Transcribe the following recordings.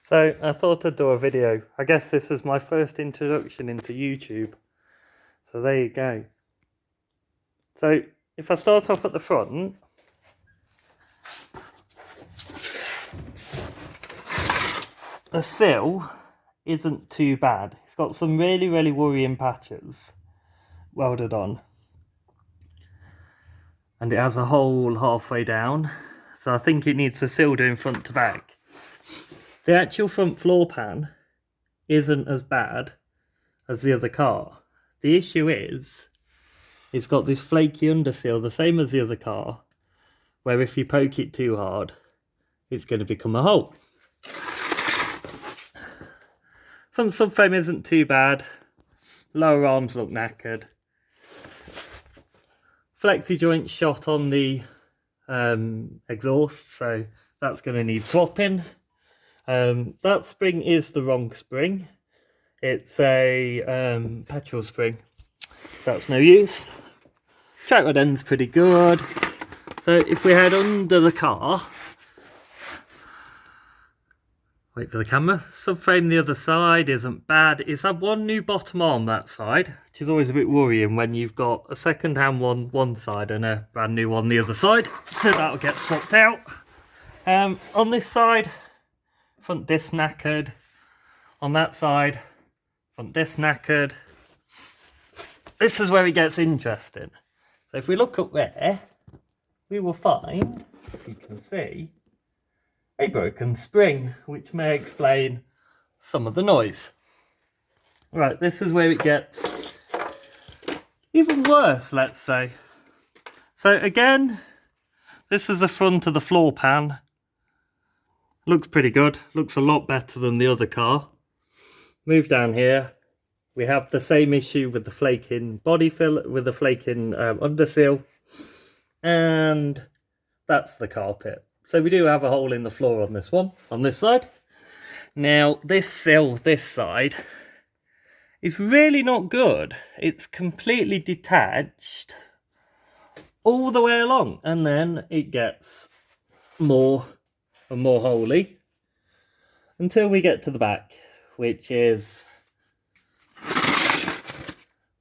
So I thought I'd do a video. I guess this is my first introduction into YouTube. So there you go. So if I start off at the front, the sill isn't too bad. It's got some really worrying patches welded on. And it has a hole halfway down. So I think it needs the sill doing front to back. The actual front floor pan isn't as bad as the other car. The issue is, it's got this flaky undersill, the same as the other car, where if you poke it too hard, it's going to become a hole. Front subframe isn't too bad. Lower arms look knackered. Flexi joint shot on the exhaust, so that's going to need swapping. That spring is the wrong spring. It's a petrol spring, so that's no use. Track rod end's pretty good. So if we head under the car, wait for the camera, subframe the other side isn't bad. It's had one new bottom arm that side, which is always a bit worrying when you've got a second hand one side and a brand new one the other side, so that'll get swapped out. On this side, front disc knackered. On that side, front disc knackered. This is where it gets interesting. So if we look up there, we will find, if you can see, a broken spring, which may explain some of the noise. Right, this is where it gets even worse, let's say. So again, this is the front of the floor pan. Looks pretty good, looks a lot better than the other car. Move down here, we have the same issue with the flaking body fill, with the flaking undersill, and that's the carpet. So we do have a hole in the floor on this one, on this side. Now this sill, this side, is really not good. It's completely detached all the way along, and then it gets more and more holy until we get to the back, which is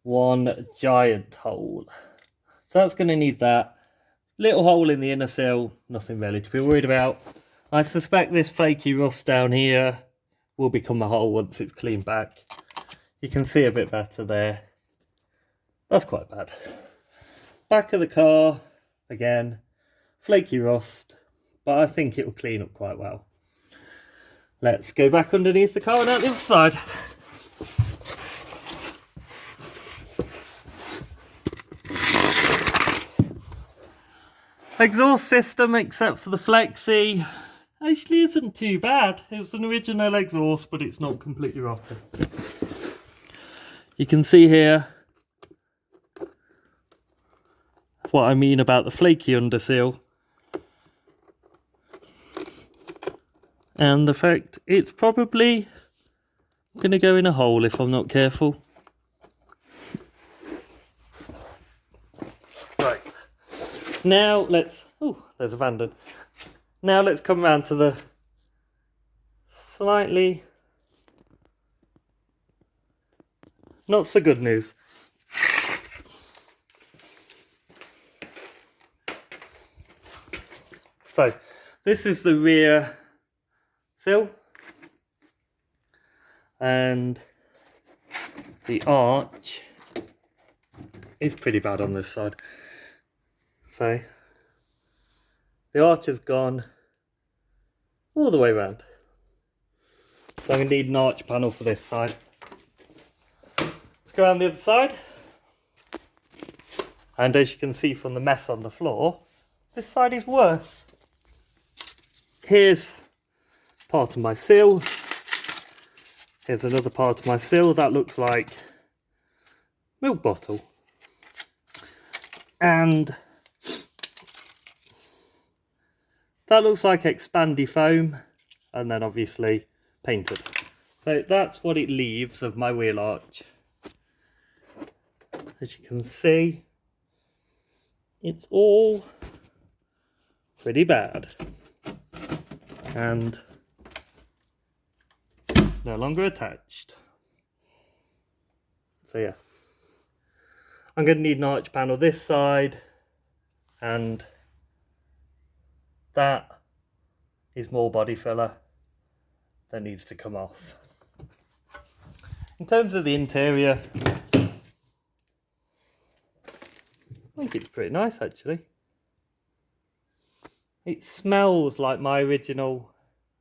one giant hole. So that's going to need that. Little hole in the inner sill, nothing really to be worried about. I suspect this flaky rust down here will become a hole once it's cleaned back. You can see a bit better there. That's quite bad. Back of the car, again, flaky rust, but I think it will clean up quite well. Let's go back underneath the car and out the other side. Exhaust system, except for the flexi, actually isn't too bad. It's an original exhaust, but it's not completely rotten. You can see here what I mean about the flaky undersill, and the fact it's probably going to go in a hole if I'm not careful. Right, now let's, oh, there's a Vanden. Now let's come round to the slightly not so good news. So this is the rear sill, and the arch is pretty bad on this side. So the arch has gone all the way around, so I'm going to need an arch panel for this side. Let's go around the other side, and as you can see from the mess on the floor, this side is worse. Here's part of my sill. Here's another part of my sill that looks like milk bottle, and that looks like expandy foam, and then obviously painted. So that's what it leaves of my wheel arch. As you can see, it's all pretty bad. And no longer attached. So yeah, I'm going to need an arch panel this side, and that is more body filler that needs to come off. In terms of the interior, I think it's pretty nice actually. It smells like my original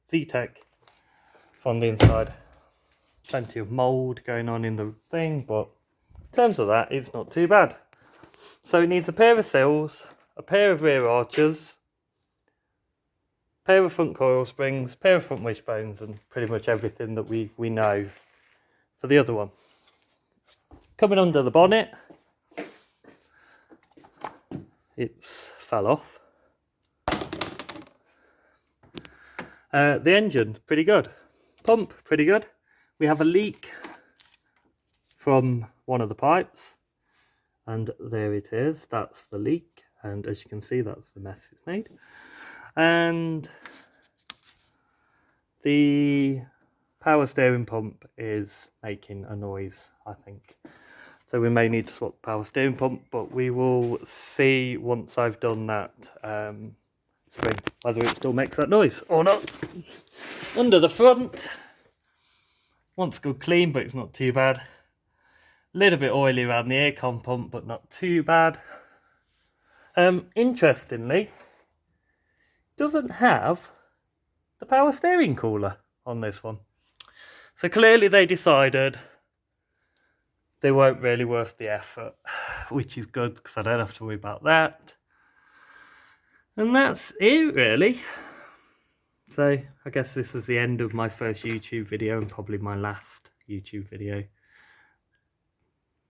Z-Tech from the inside. Plenty of mould going on in the thing, but in terms of that, it's not too bad. So it needs a pair of sills, a pair of rear arches, a pair of front coil springs, a pair of front wishbones, and pretty much everything that we know for the other one. Coming under the bonnet, it's fell off. The engine, pretty good. Pump, pretty good. We have a leak from one of the pipes, and there it is. That's the leak, and as you can see, that's the mess it's made. And the power steering pump is making a noise, I think. So we may need to swap the power steering pump, but we will see once I've done that spring whether it still makes that noise or not. Under the front, wants to go clean, but it's not too bad. A little bit oily around the aircon pump, but not too bad. Interestingly, doesn't have the power steering cooler on this one. So clearly they decided they weren't really worth the effort, which is good because I don't have to worry about that. And that's it really. So I guess this is the end of my first YouTube video and probably my last YouTube video.